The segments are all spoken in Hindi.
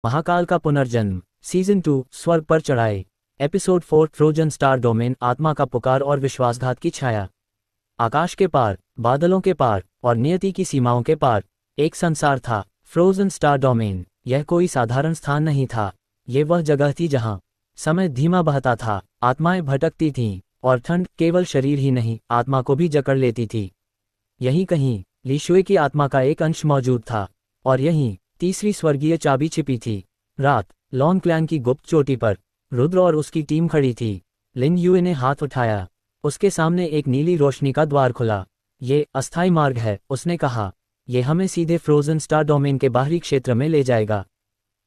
महाकाल का पुनर्जन्म सीजन 2 स्वर्ग पर चढ़ाए। एपिसोड 4 फ्रोजन स्टार डोमेन आत्मा का पुकार और विश्वासघात की छाया। आकाश के पार, बादलों के पार और नियति की सीमाओं के पार एक संसार था, फ्रोजन स्टार डोमेन। यह कोई साधारण स्थान नहीं था, ये वह जगह थी जहां समय धीमा बहता था, आत्माएं भटकती थीं और ठंड केवल शरीर ही नहीं आत्मा को भी जकड़ लेती थी। यहीं कहीं ली शुए की आत्मा का एक अंश मौजूद था और यहीं तीसरी स्वर्गीय चाबी छिपी थी। रात, लॉन क्लैन की गुप्त चोटी पर रुद्र और उसकी टीम खड़ी थी। लिन युए ने हाथ उठाया, उसके सामने एक नीली रोशनी का द्वार खुला। ये अस्थायी मार्ग है, उसने कहा। ये हमें सीधे फ्रोजन स्टार डोमेन के बाहरी क्षेत्र में ले जाएगा।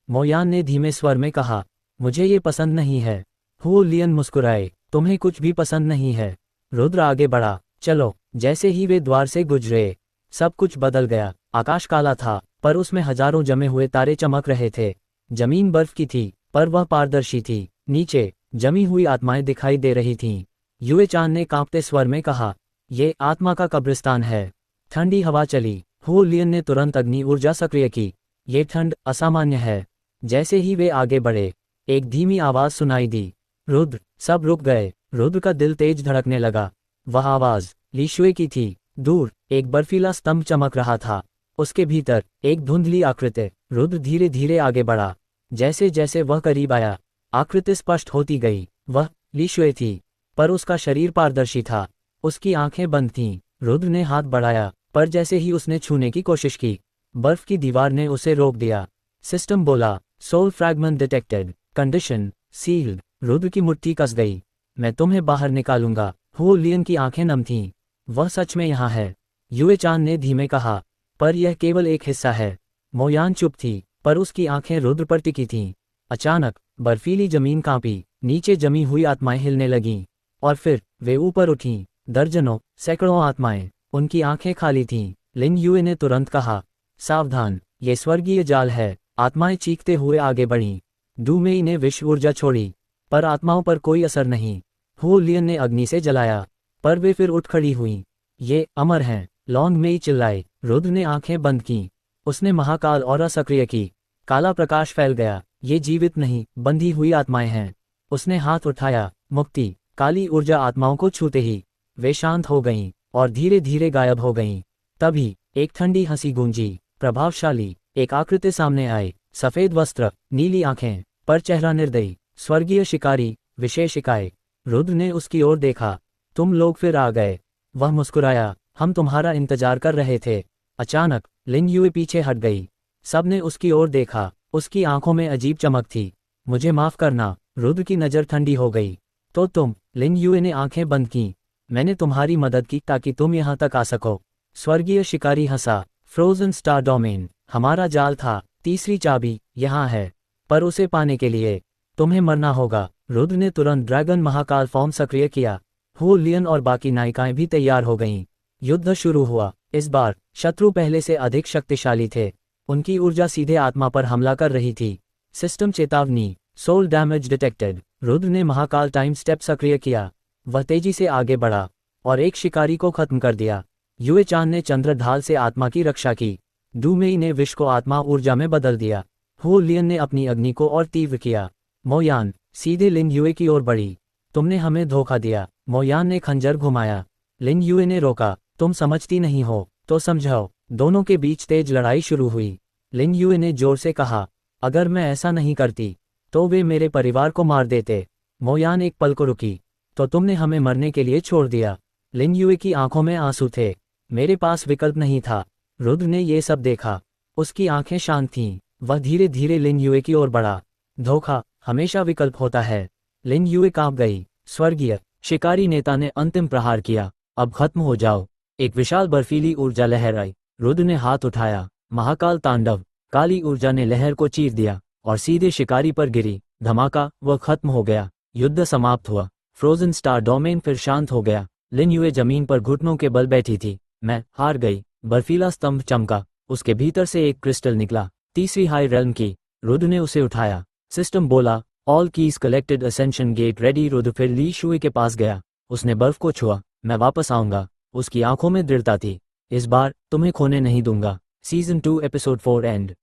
मोयान ने धीमे स्वर में कहा, मुझे ये पसंद नहीं है। हुओ लियन मुस्कुराए, तुम्हें कुछ भी पसंद नहीं है। रुद्र आगे बढ़ा, चलो। जैसे ही वे द्वार से गुजरे, सब कुछ बदल गया। आकाश काला था, पर उसमें हजारों जमे हुए तारे चमक रहे थे। जमीन बर्फ की थी, पर वह पारदर्शी थी। नीचे जमी हुई आत्माएं दिखाई दे रही थीं। युए चांद ने कांपते स्वर में कहा, ये आत्मा का कब्रिस्तान है। ठंडी हवा चली। हुओ लियन ने तुरंत अग्नि ऊर्जा सक्रिय की। ये ठंड असामान्य है। जैसे ही वे आगे बढ़े, एक धीमी आवाज सुनाई दी, रुद्र। सब रुक गए। रुद्र का दिल तेज धड़कने लगा। वह आवाज ली शुए की थी। दूर एक बर्फीला स्तंभ चमक रहा था, उसके भीतर एक धुंधली आकृति। रुद्र धीरे धीरे आगे बढ़ा। जैसे जैसे वह करीब आया, आकृति स्पष्ट होती गई। वह ली शुए थी, पर उसका शरीर पारदर्शी था, उसकी आंखें बंद थीं। रुद्र ने हाथ बढ़ाया, पर जैसे ही उसने छूने की कोशिश की, बर्फ की दीवार ने उसे रोक दिया। सिस्टम बोला, soul fragment detected, condition sealed. Rudra की मुट्ठी कस गई। मैं तुम्हें बाहर निकालूंगा। हुओ लियन की आंखें नम थीं। वह सच में यहाँ है, युए चांद ने धीमे कहा, पर यह केवल एक हिस्सा है। मोयान चुप थी, पर उसकी आंखें रुद्र पर टिकी थीं। अचानक बर्फीली जमीन कांपी, नीचे जमी हुई आत्माएं हिलने लगीं, और फिर वे ऊपर उठीं। दर्जनों, सैकड़ों आत्माएं, उनकी आंखें खाली थीं। लिन युए ने तुरंत कहा, सावधान, ये स्वर्गीय जाल है। आत्माएं चीखते हुए आगे बढ़ीं। डूमेई ने विश्व ऊर्जा छोड़ी, पर आत्माओं पर कोई असर नहीं। हुओ लियन ने अग्नि से जलाया, पर वे फिर उठ खड़ी हुईं। ये अमर हैं, लॉन्ग मेई चिल्लाए। रुद्र ने आंखें बंद कीं। उसने महाकाल और सक्रिय की। काला प्रकाश फैल गया। ये जीवित नहीं, बंधी हुई आत्माएं हैं। उसने हाथ उठाया, मुक्ति। काली ऊर्जा आत्माओं को छूते ही वे शांत हो गईं और धीरे धीरे गायब हो गईं। तभी एक ठंडी हंसी गूंजी, प्रभावशाली। एक आकृति सामने आई, सफेद वस्त्र, नीली आंखें, पर चेहरा निर्दयी। स्वर्गीय शिकारी, विशेषिकाए। रुद्र ने उसकी ओर देखा, तुम लोग फिर आ गए। वह मुस्कुराया, हम तुम्हारा इंतजार कर रहे थे। अचानक लिन युए पीछे हट गई। सबने उसकी ओर देखा, उसकी आंखों में अजीब चमक थी। मुझे माफ करना। रुद्र की नज़र ठंडी हो गई। तो तुम? लिन युए ने आंखें बंद कीं। मैंने तुम्हारी मदद की ताकि तुम यहाँ तक आ सको। स्वर्गीय शिकारी हंसा, फ्रोजन स्टार डोमेन हमारा जाल था। तीसरी चाबी यहाँ है, पर उसे पाने के लिए तुम्हें मरना होगा। रुद्र ने तुरंत ड्रैगन महाकाल फॉर्म सक्रिय किया। हुओ लियन और बाकी नायिकाएं भी तैयार हो गईं। युद्ध शुरू हुआ। इस बार शत्रु पहले से अधिक शक्तिशाली थे। उनकी ऊर्जा सीधे आत्मा पर हमला कर रही थी। सिस्टम चेतावनी, सोल डैमेज डिटेक्टेड। रुद्र ने महाकाल टाइम स्टेप सक्रिय किया। वह तेजी से आगे बढ़ा और एक शिकारी को खत्म कर दिया। युए चांद ने चंद्रढाल से आत्मा की रक्षा की। डूमेई ने विश्व को आत्मा ऊर्जा में बदल दिया। हुओ लियन ने अपनी अग्नि को और तीव्र किया। मोयान सीधे लिन युए की ओर बढ़ी। तुमने हमें धोखा दिया। मोयान ने खंजर घुमाया। लिन युए ने रोका, तुम समझती नहीं हो तो समझाओ। दोनों के बीच तेज लड़ाई शुरू हुई। लिन युए ने जोर से कहा, अगर मैं ऐसा नहीं करती तो वे मेरे परिवार को मार देते। मोयान एक पल को रुकी, तो तुमने हमें मरने के लिए छोड़ दिया। लिन युए की आंखों में आंसू थे। मेरे पास विकल्प नहीं था। रुद्र ने ये सब देखा। उसकी आंखें शांत थीं। वह धीरे धीरे लिन युए की ओर बढ़ा। धोखा हमेशा विकल्प होता है। लिन युए कांप गई। स्वर्गीय शिकारी नेता ने अंतिम प्रहार किया। अब खत्म हो जाओ। एक विशाल बर्फीली ऊर्जा लहर आई। रुद्र ने हाथ उठाया। महाकाल तांडव। काली ऊर्जा ने लहर को चीर दिया और सीधे शिकारी पर गिरी। धमाका, वह खत्म हो गया। युद्ध समाप्त हुआ। फ्रोजन स्टार डोमेन फिर शांत हो गया। लिन युए जमीन पर घुटनों के बल बैठी थी। मैं हार गई। बर्फीला स्तंभ चमका, उसके भीतर से एक क्रिस्टल निकला। तीसरी हाई रेल्म की। रुद्र ने उसे उठाया। सिस्टम बोला, all keys collected, ascension gate ready. Rudra फिर ली शुए के पास गया। उसने बर्फ को छुआ। मैं वापस आऊंगा। उसकी आंखों में दृढ़ता थी। इस बार तुम्हें खोने नहीं दूंगा। Season 2 episode 4 and.